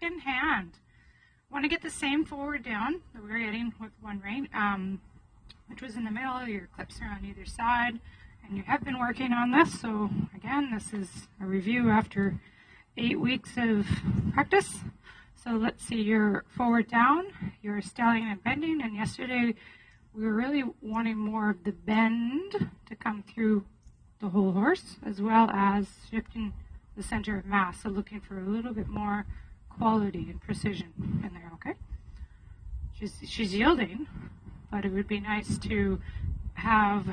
second hand. Want to get the same forward down that we were getting with one right, which was in the middle. Your clips are on either side, and you have been working on this. So again, this is a review after 8 weeks of practice. So let's see, you're forward down, you're stelling and bending, and yesterday we were really wanting more of the bend to come through the whole horse, as well as shifting the center of mass, so looking for a little bit more quality and precision in there, okay? She's yielding, but it would be nice to have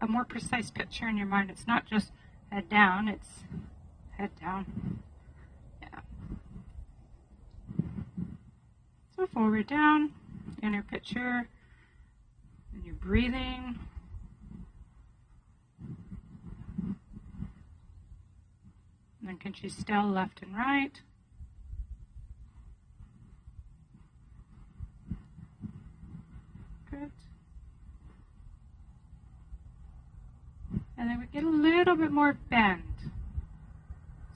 a more precise picture in your mind. It's not just head down, it's head down. Yeah. So forward down, inner picture, and you're breathing. And then can she still left and right? Good. And then we get a little bit more bend.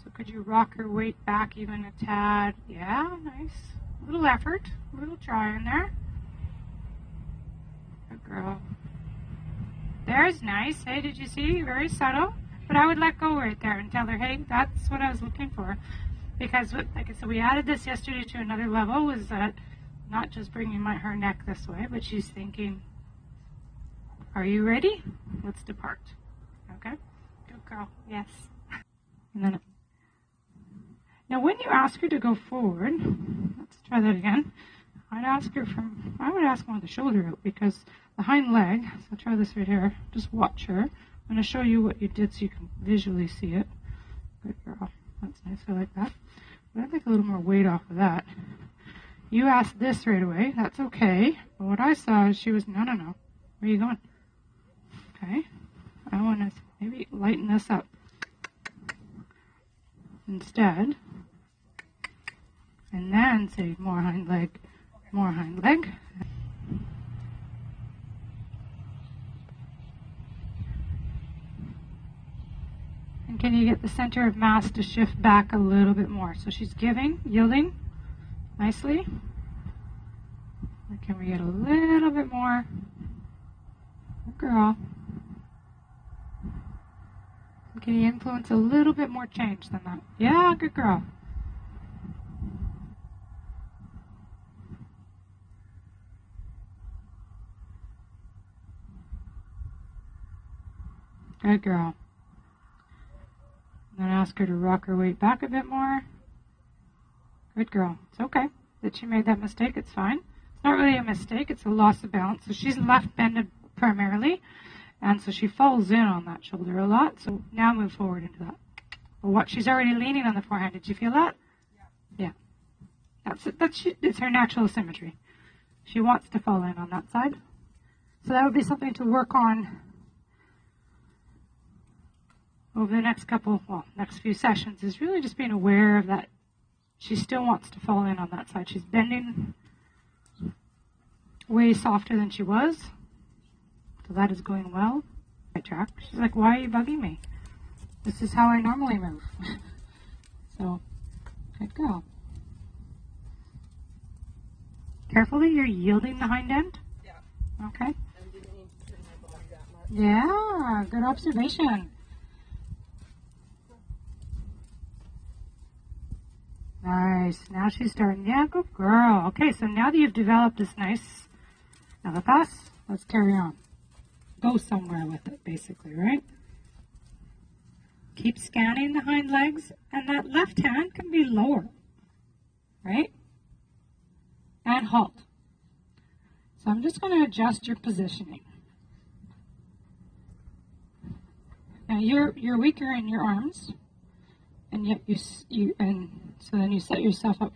So could you rock her weight back even a tad? Yeah, nice. A little effort, a little try in there. Good girl. There's nice. Hey, did you see? Very subtle. But I would let go right there and tell her, hey, that's what I was looking for. Because, like I said, we added this yesterday to another level, was that not just bringing her neck this way, but she's thinking, are you ready? Let's depart. Okay? Good girl. Yes. And then, now when you ask her to go forward, let's try that again. I would ask more of the shoulder out, because the hind leg, so I'll try this right here, just watch her. I'm going to show you what you did so you can visually see it. Good girl. That's nice. I like that. But I'd like a little more weight off of that. You asked this right away. That's okay. But what I saw is she was, no. Where are you going? Okay. I want to maybe lighten this up instead. And then say more hind leg, more hind leg. And can you get the center of mass to shift back a little bit more? So she's yielding nicely. And can we get a little bit more? Good girl. And can you influence a little bit more change than that? Yeah, good girl. Good girl. Then ask her to rock her weight back a bit more. Good girl. It's okay that she made that mistake. It's fine. It's not really a mistake. It's a loss of balance. So she's left bended primarily, and so she falls in on that shoulder a lot. So now move forward into that. Well, what? She's already leaning on the forehand. Did you feel that? Yeah. It's her natural symmetry. She wants to fall in on that side. So that would be something to work on over the next few sessions, is really just being aware of that. She still wants to fall in on that side. She's bending way softer than she was. So that is going well. Right track. She's like, why are you bugging me? This is how I normally move. So, good girl. Carefully, you're yielding the hind end? Yeah. Okay. Yeah, good observation. Nice. Now she's starting. Yeah, good girl. Okay, so now that you've developed this nice navapas, let's carry on. Go somewhere with it, basically, right? Keep scanning the hind legs, and that left hand can be lower, right? And halt. So I'm just going to adjust your positioning. Now you're weaker in your arms, and yet so then you set yourself up.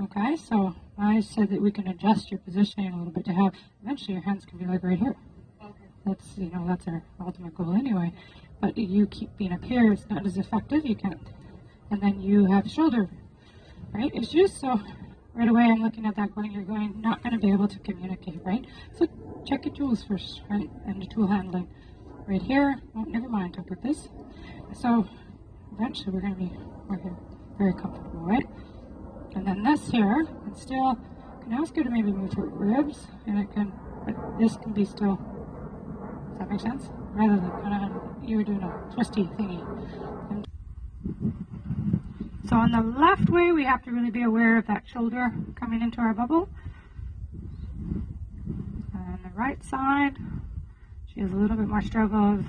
Okay, so I said that we can adjust your positioning a little bit to have, eventually your hands can be like right here. Okay. That's our ultimate goal anyway. But you keep being up here, it's not as effective, you can't. And then you have shoulder, right, issues. So right away I'm looking at that going, you're not going to be able to communicate, right? So check your tools first, right, and the tool handling. Right here, oh, never mind, I'll put this. So eventually we're going to be working very comfortable, right? And then this here, and still, I can ask her to maybe move her ribs, and it can, but this can be still, does that make sense? Rather than kind of, you were doing a twisty thingy. And so on the left way, we have to really be aware of that shoulder coming into our bubble. And on the right side, she has a little bit more struggle of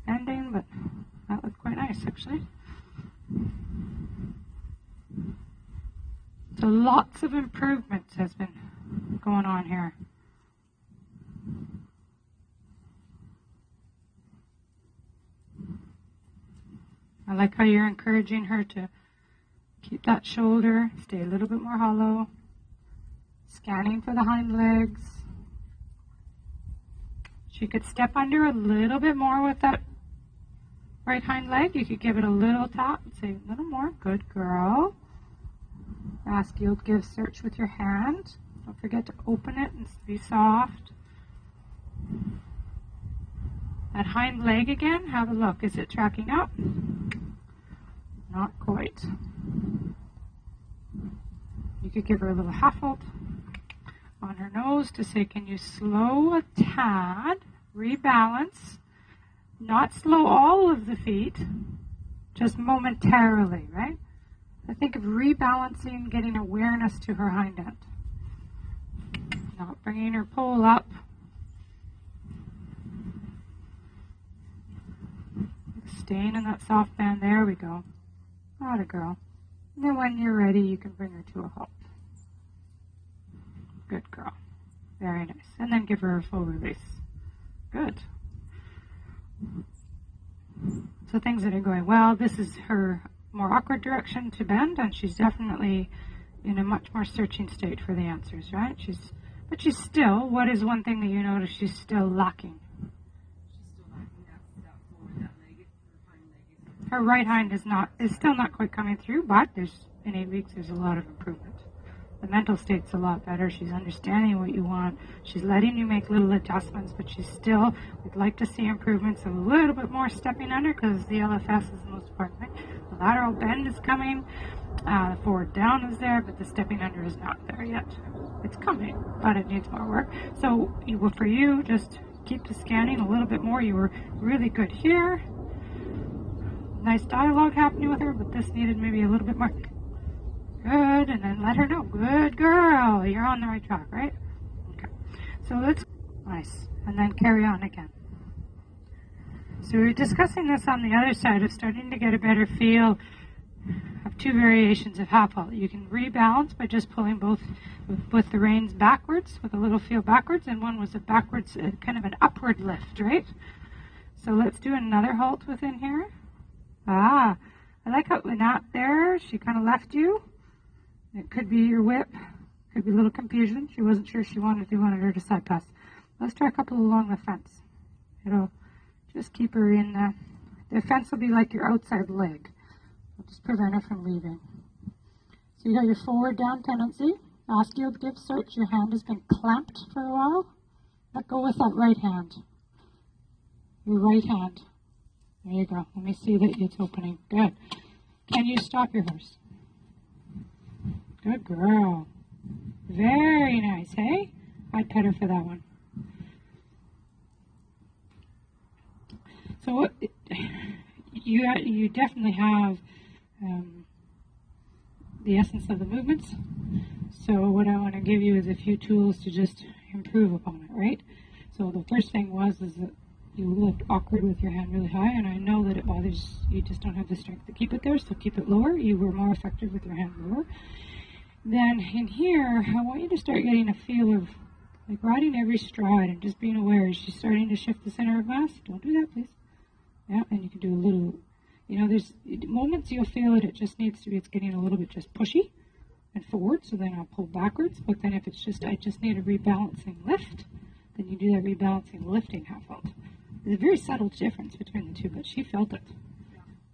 bending, but that looked quite nice actually. So lots of improvements has been going on here. I like how you're encouraging her to keep that shoulder, stay a little bit more hollow, scanning for the hind legs. She could step under a little bit more with that right hind leg. You could give it a little tap and say, a little more. Good girl. Ask you to give search with your hand. Don't forget to open it and be soft. That hind leg again, have a look. Is it tracking up? Not quite. You could give her a little half hold on her nose to say, can you slow a tad, rebalance, not slow all of the feet, just momentarily, right? I think of rebalancing, getting awareness to her hind end. Not bringing her pole up. Staying in that soft band, there we go. Not a girl. And then when you're ready, you can bring her to a halt. Good girl. Very nice. And then give her a full release. Good. So things that are going well. This is her more awkward direction to bend, and she's definitely in a much more searching state for the answers, right? But she's still, what is one thing that you notice she's still lacking? Her right hind is still not quite coming through, but in 8 weeks there's a lot of improvement. The mental state's a lot better. She's understanding what you want. She's letting you make little adjustments, but she's still, we'd like to see improvements, a little bit more stepping under, because the LFS is the most important thing. The lateral bend is coming, the forward down is there, but the stepping under is not there yet. It's coming, but it needs more work. So for you, just keep the scanning a little bit more. You were really good here. Nice dialogue happening with her, but this needed maybe a little bit more. Good, and then let her know. Good girl, you're on the right track, right? Okay, so nice, and then carry on again. So we're discussing this on the other side of starting to get a better feel of two variations of half halt. You can rebalance by just pulling both with the reins backwards, with a little feel backwards, and one was a backwards, kind of an upward lift, right? So let's do another halt within here. I like how not there, she kind of left you. It could be your whip, could be a little confusion. She wasn't sure she wanted her to side pass. Let's try a couple along the fence. It'll just keep her in, the fence will be like your outside leg. It'll just prevent her from leaving. So you got your forward down tendency. Ask you to give search. Your hand has been clamped for a while. Let go with that right hand. Your right hand. There you go. Let me see that it's opening. Good. Can you stop your horse? Good girl. Very nice, hey? I'd pet her for that one. So what, you definitely have the essence of the movements. So what I want to give you is a few tools to just improve upon it, right? So the first thing is that you looked awkward with your hand really high, and I know that it bothers you. Just don't have the strength to keep it there, so keep it lower. You were more effective with your hand lower. Then in here, I want you to start getting a feel of like riding every stride and just being aware. Is she starting to shift the center of mass? Don't do that, please. Yeah, and you can do a little, there's moments you'll feel it just needs to be, it's getting a little bit just pushy and forward, so then I'll pull backwards. But then if it's just, I just need a rebalancing lift, then you do that rebalancing lifting half halt. There's a very subtle difference between the two, but she felt it,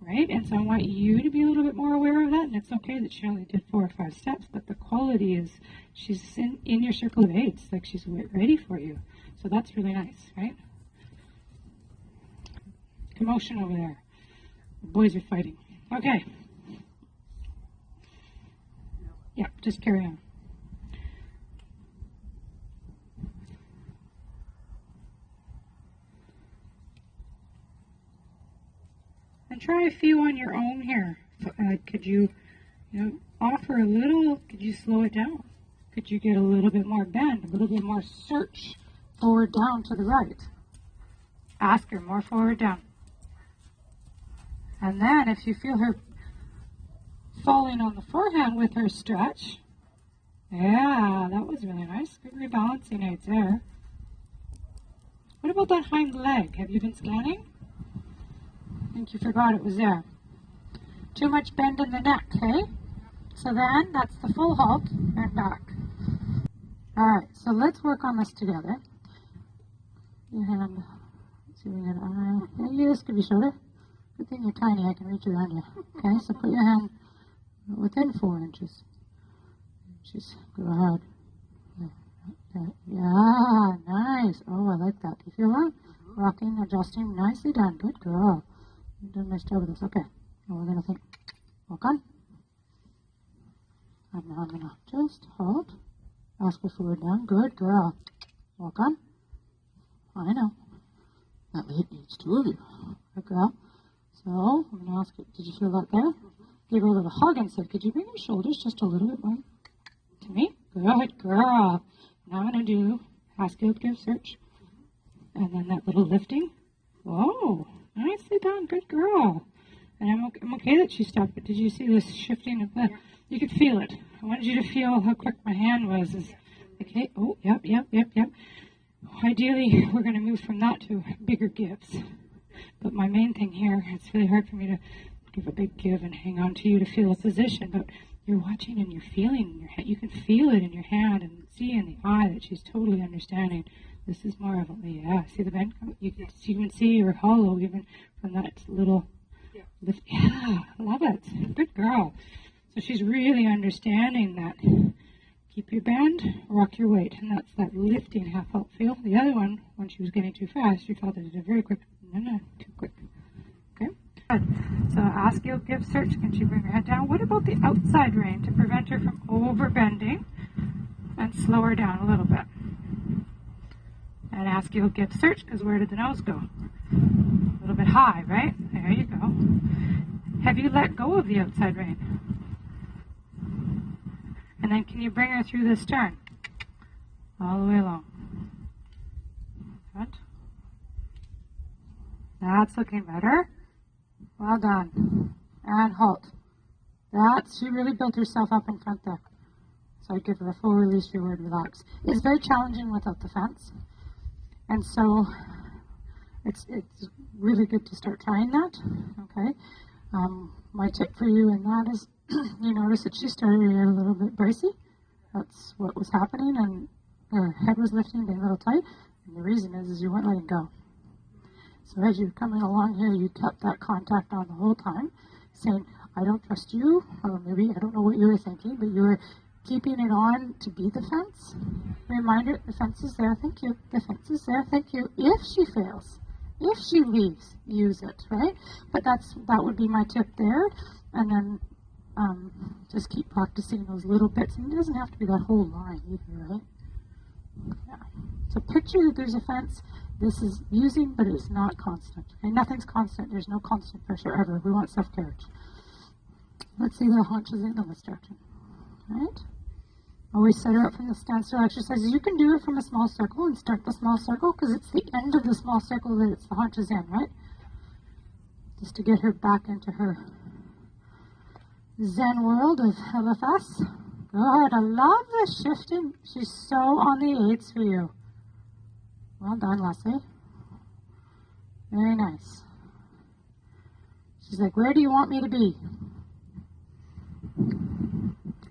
right? And so I want you to be a little bit more aware of that, and it's okay that she only did 4 or 5 steps, but the quality is she's in your circle of aids, like she's ready for you. So that's really nice, right? Commotion over there. The boys are fighting. Okay. Yeah, just carry on. And try a few on your own here. Could you offer a little, could you slow it down? Could you get a little bit more bend, a little bit more search, forward, down, to the right? Ask her more forward, down. And then if you feel her falling on the forehand with her stretch, yeah, that was really nice. Good rebalancing aids there. What about that hind leg? Have you been scanning? I think you forgot it was there. Too much bend in the neck, hey? So then, that's the full halt and back. Alright, so let's work on this together. Your hand, let's see if we can, this could be shoulder. Good thing you're tiny, I can reach around you. Okay, so put your hand within 4 inches. Just go ahead. Yeah, nice. Oh, I like that. Do you feel that? Rocking, adjusting, nicely done. Good girl. You've done a nice job with this. Okay, and we're going to think, walk on. And now I'm going to just halt. Ask her forward down. Good girl. Walk on. I know. That lead needs 2 of you. Good girl. So, I'm going to ask her, did you feel that there? Give her a little hug and say, could you bring your shoulders just a little bit more to me? Good girl. Now I'm going to do Haskell give search. And then that little lifting. Whoa. Nicely done. Good girl. And I'm okay that she stopped, but did you see this shifting of the... You could feel it. I wanted you to feel how quick my hand was. Okay. Oh, yep. Ideally, we're going to move from that to bigger gives. But my main thing here, it's really hard for me to give a big give and hang on to you to feel a position, but you're watching and you're feeling in your hand. You can feel it in your hand and see in the eye that she's totally understanding. This is more of a, yeah, see the bend? You can even see her hollow even from that little lift. Yeah, love it. Good girl. So she's really understanding that. Keep your bend, rock your weight, and that's that lifting half halt feel. The other one, when she was getting too fast, you felt it did a very quick, no, too quick. Okay? Good. So ask you, give search. Can she bring her head down? What about the outside rein to prevent her from over bending and slow her down a little bit? And ask you, give search, because where did the nose go? A little bit high, right? There you go. Have you let go of the outside rein? And then can you bring her through this turn? All the way along. Good. That's looking better. Well done. And halt. She really built herself up in front there. So I'd give her a full release reward, relax. It's very challenging without the fence. And so it's really good to start trying that. Okay. My tip for you in that is you notice that she started to get a little bit bracy. That's what was happening, and her head was lifting, being a little tight. And the reason is you weren't letting go. So as you're coming along here, you kept that contact on the whole time, saying, I don't trust you, or maybe I don't know what you were thinking, but you were keeping it on to be the fence. Reminder, the fence is there, thank you. The fence is there, thank you. If she fails, if she leaves, use it, right? But that would be my tip there. And then just keep practicing those little bits. And it doesn't have to be that whole line either, right? Yeah. So picture that there's a fence. This is using, but it's not constant. And nothing's constant. There's no constant pressure ever. We want self-carriage. Let's see the haunches in this direction. Right? Always set her up from the standstill exercises. You can do it from a small circle and start the small circle because it's the end of the small circle that it's the haunches in, right? Just to get her back into her Zen world of LFS. Good. I love the shifting. She's so on the eights for you. Well done, Leslie. Very nice. She's like, where do you want me to be?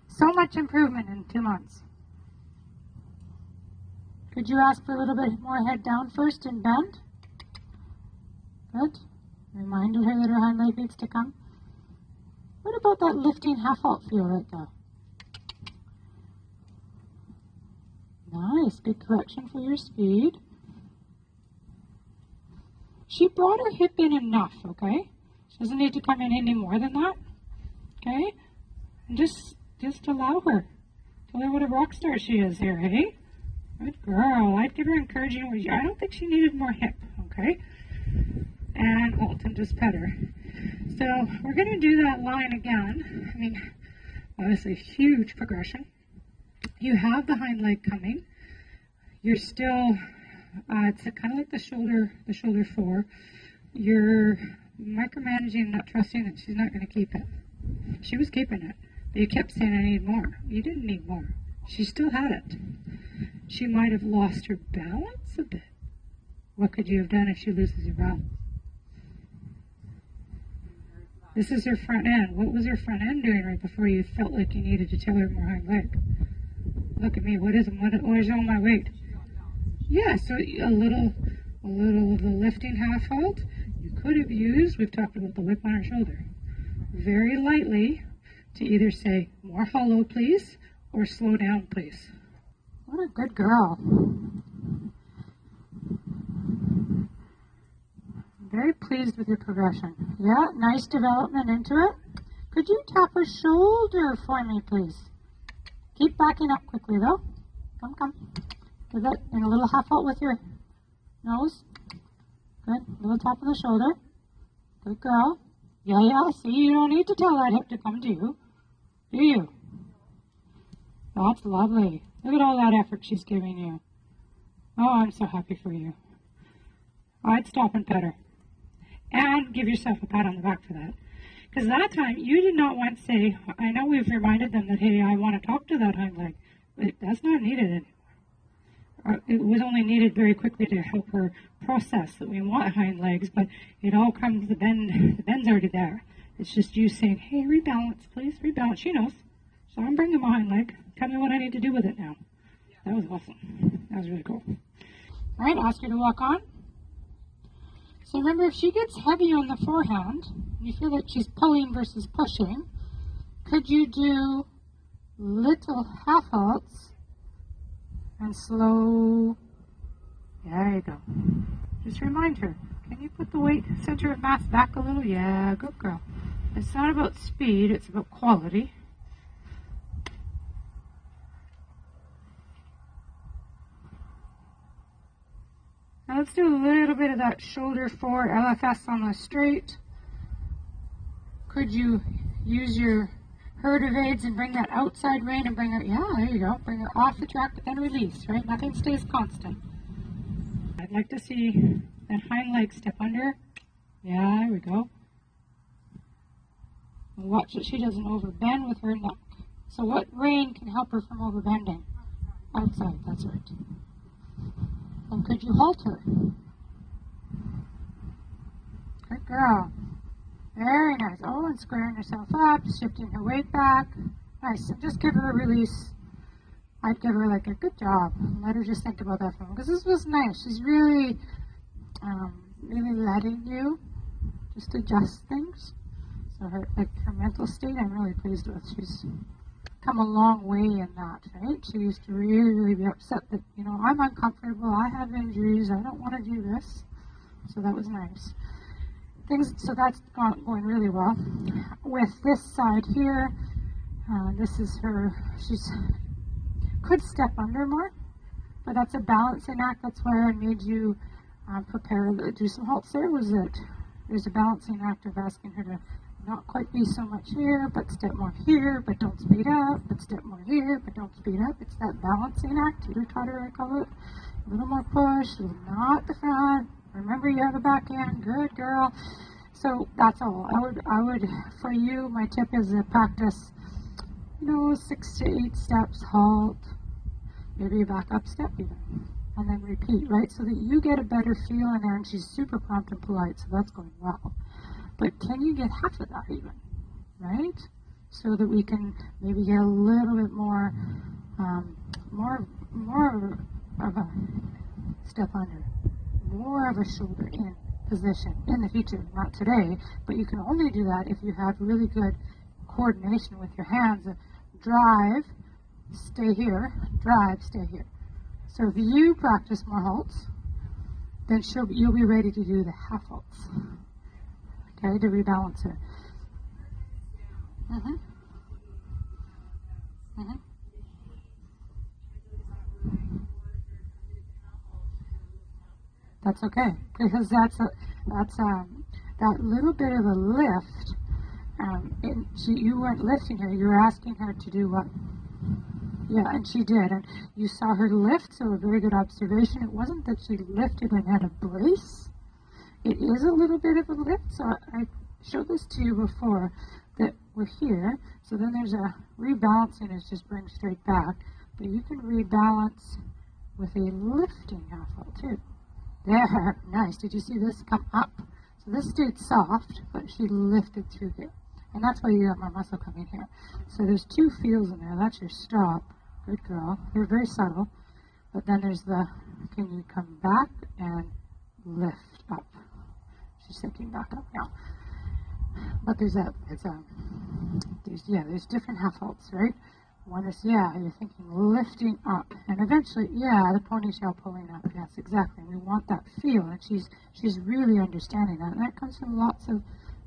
So much improvement in 2 months. Could you ask for a little bit more head down first and bend? Good. Reminded her that her hind leg needs to come. What about that lifting half halt feel right there? Nice. Good correction for your speed. She brought her hip in enough, okay? She doesn't need to come in any more than that, okay? And just Just allow her. Tell her what a rock star she is here, hey? Good girl. I'd give her encouraging words. I don't think she needed more hip, okay? And Alton just pet her. So we're going to do that line again. I mean, obviously huge progression. You have the hind leg coming. You're still, it's kind of like the shoulder 4. You're micromanaging, not trusting that she's not going to keep it. She was keeping it, but you kept saying, I need more. You didn't need more. She still had it. She might have lost her balance a bit. What could you have done if she loses her balance? This is her front end. What was her front end doing right before you felt like you needed to tell her more hind leg? Look at me. What is all my weight? Yeah, so a little of the lifting half halt you could have used. We've talked about the whip on her shoulder. Very lightly to either say more hollow, please, or slow down, please. What a good girl. Very pleased with your progression. Yeah, nice development into it. Could you tap her shoulder for me, please? Keep backing up quickly, though. Come. Do that in a little half halt with your nose. Good. Little tap on the shoulder. Good girl. Yeah. See, you don't need to tell that hip to come to you. Do you? That's lovely. Look at all that effort she's giving you. Oh, I'm so happy for you. I'd stop and pet her. And give yourself a pat on the back for that. Because that time, you did not want to say, I know we've reminded them that, hey, I want to talk to that hind leg. But that's not needed anymore. It was only needed very quickly to help her process that we want hind legs, but it all comes, the bend's already there. It's just you saying, hey, rebalance, please, rebalance. She knows. So I'm bringing my hind leg. Tell me what I need to do with it now. That was awesome. That was really cool. All right, ask her to walk on. So remember, if she gets heavy on the forehand, and you feel like she's pulling versus pushing, could you do little half halts and slow? There you go. Just remind her, can you put the weight center of mass back a little? Yeah, good girl. It's not about speed, it's about quality. Now let's do a little bit of that shoulder 4 LFS on the straight. Could you use your herd of aids and bring that outside rein and bring it, yeah, there you go, bring it off the track but then release, right? Nothing stays constant. I'd like to see that hind leg step under. Yeah, there we go. Watch that she doesn't overbend with her neck. So what rein can help her from overbending? Outside, that's right. And could you halt her? Good girl. Very nice. Oh, and squaring herself up, shifting her weight back. Nice. And just give her a release. I'd give her like a good job. Let her just think about that for a moment. Because this was nice. She's really, really letting you just adjust things. So her mental state, I'm really pleased with. She's come a long way in that, right? She used to really be upset that, you know, I'm uncomfortable, I have injuries, I don't want to do this. So that was nice. So that's going really well. With this side here, this is her, could step under more, but that's a balancing act. That's why I made you prepare to do some halts there, was that there's a balancing act of asking her to not quite be so much here, but step more here, but don't speed up, but step more here, but don't speed up. It's that balancing act, teeter-totter I call it. A little more push, not the front. Remember you have a back end, good girl. So that's all. I would, for you, my tip is to practice, 6 to 8 steps, halt, maybe a back up step even, and then repeat, right? So that you get a better feel in there, and she's super prompt and polite, so that's going well. But can you get half of that even, right? So that we can maybe get a little bit more of a step under, more of a shoulder in position in the future, not today, but you can only do that if you have really good coordination with your hands. Drive, stay here, drive, stay here. So if you practice more halts, then you'll be ready to do the half halts. Okay, to rebalance her. That's okay, because that little bit of a lift. You weren't lifting her. You were asking her to do what? Yeah, and she did. And you saw her lift, so a very good observation. It wasn't that she lifted and had a brace. It is a little bit of a lift. So I showed this to you before, that we're here. So then there's a rebalancing, is just bring straight back. But you can rebalance with a lifting half halt too. There, nice. Did you see this come up? So this stayed soft, but she lifted through here. And that's why you got more muscle coming here. So there's two feels in there. That's your stop. Good girl. They're very subtle. But then there's the, can you come back and lift up? She's thinking back up now. But there's different half halts, right? One is, you're thinking lifting up. And eventually, the ponytail pulling up. Yes, exactly. We want that feel. And she's really understanding that. And that comes from lots of,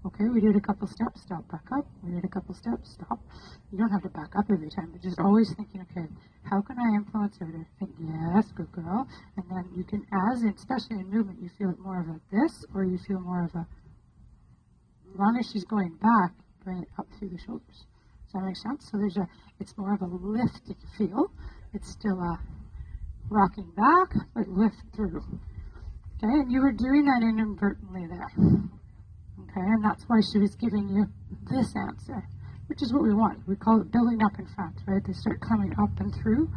okay, we did a couple steps, stop, back up. We did a couple steps, stop. You don't have to back up every time, but just always thinking, okay, how can I influence her to think, yes, good girl. And then you can, especially in movement, you feel it more of a this, or you feel more of a, as long as she's going back, bring it up through the shoulders. Does that make sense? So it's more of a lifting feel. It's still a rocking back, but lift through. Okay, and you were doing that inadvertently there. Okay, and that's why she was giving you this answer, which is what we want. We call it building up in front, right? They start coming up and through.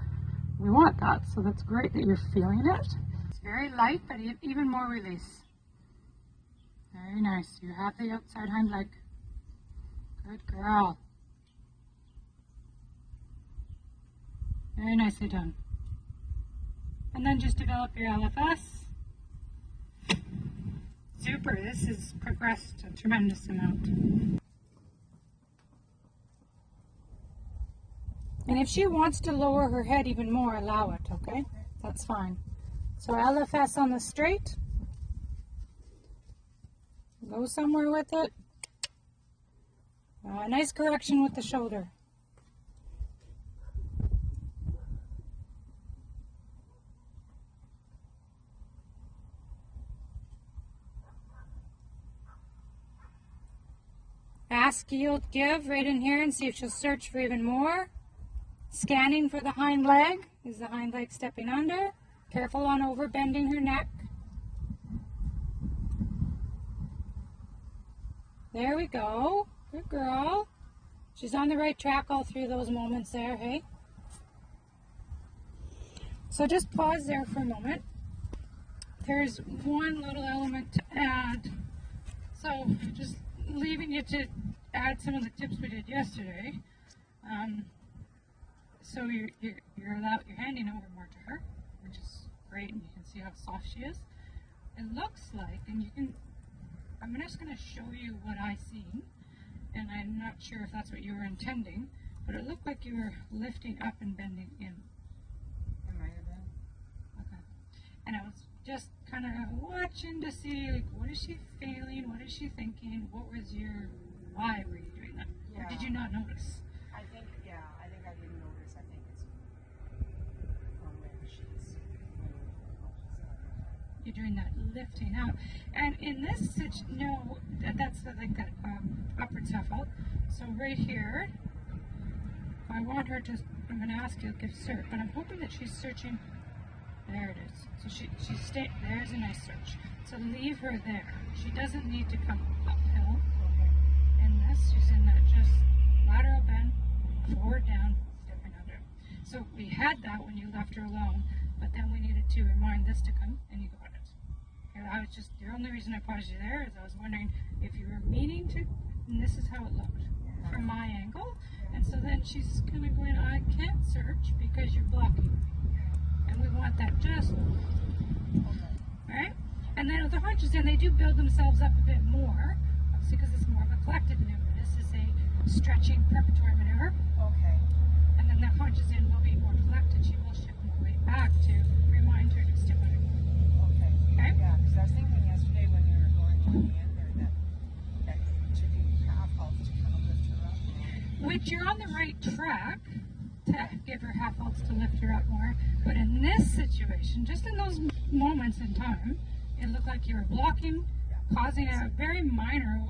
We want that, so that's great that you're feeling it. It's very light, but even more release. Very nice. You have the outside hind leg. Good girl. Very nicely done. And then just develop your LFS. Super, this has progressed a tremendous amount. And if she wants to lower her head even more, allow it, okay? That's fine. So LFS on the straight. Go somewhere with it. Nice correction with the shoulder. Ask, yield, give right in here and see if she'll search for even more. Scanning for the hind leg. Is the hind leg stepping under? Careful on over bending her neck. There we go. Good girl. She's on the right track all through those moments there, hey? So just pause there for a moment. There's one little element to add. So just leaving you to add some of the tips we did yesterday. So you're handing over more to her, which is great, and you can see how soft she is. It looks like, I'm just going to show you what I seen, and I'm not sure if that's what you were intending, but it looked like you were lifting up and bending in. It might have been. Okay. And I was just kind of watching to see, like, what is she feeling? What is she thinking? Why were you doing that? Yeah. Or did you not notice? I think I didn't notice. I think it's from where she's You're doing that lifting out. And in this situation, no, that's like that upward shuffle. So right here, I want her to, I'm going to ask you to give cert, but I'm hoping that she's searching. There it is. So she's staying, there's a nice search. So leave her there. She doesn't need to come uphill. In this, she's in that just lateral bend, forward down, stepping under. So we had that when you left her alone, but then we needed to remind this to come, and you got it. Okay, the only reason I paused you there is I was wondering if you were meaning to, and this is how it looked from my angle. And so then she's kind of going, I can't search because you're blocking. And we want that just, right? And then the haunches, and they do build themselves up a bit more, obviously because it's more of a collected maneuver. This is a stretching preparatory maneuver. Okay. And then the haunches in will be more collected. She will shift more weight back to remind her to step under. Okay. Okay? Yeah, because I was thinking yesterday when we were going on the end that to do half halts to kind of lift her up. Which you're on the right track to give her half halts to lift her up more. But in this situation, just in those moments in time, it looked like you were blocking, causing a very minor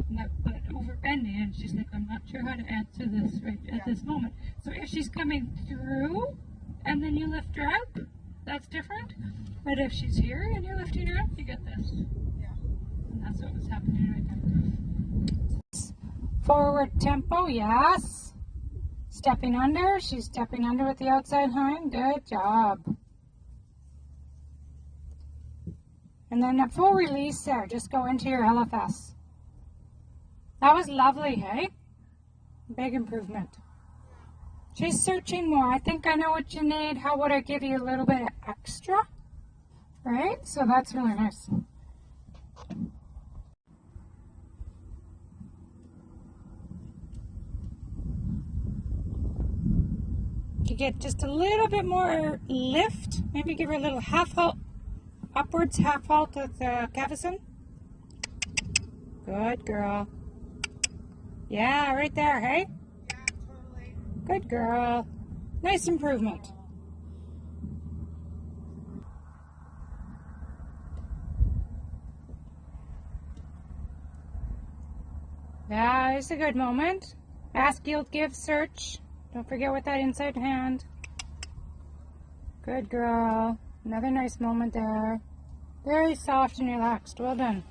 but overbending, and she's like, I'm not sure how to answer this right at this moment. So if she's coming through and then you lift her up, that's different. But if she's here and you're lifting her up, you get this. Yeah. And that's what was happening right there. Forward tempo, yes. Stepping under, she's stepping under with the outside hind. Good job. And then a full release there. Just go into your LFS. That was lovely, hey? Big improvement. She's searching more. I think I know what you need. How would I give you a little bit of extra? Right? So that's really nice. You get just a little bit more lift. Maybe give her a little half halt. Upwards half halt with the cavesson. Good girl. Yeah, right there, hey? Yeah, totally. Good girl. Nice improvement. Yeah, it's a good moment. Ask, yield, give, search. Don't forget with that inside hand. Good girl. Another nice moment there. Very soft and relaxed. Well done.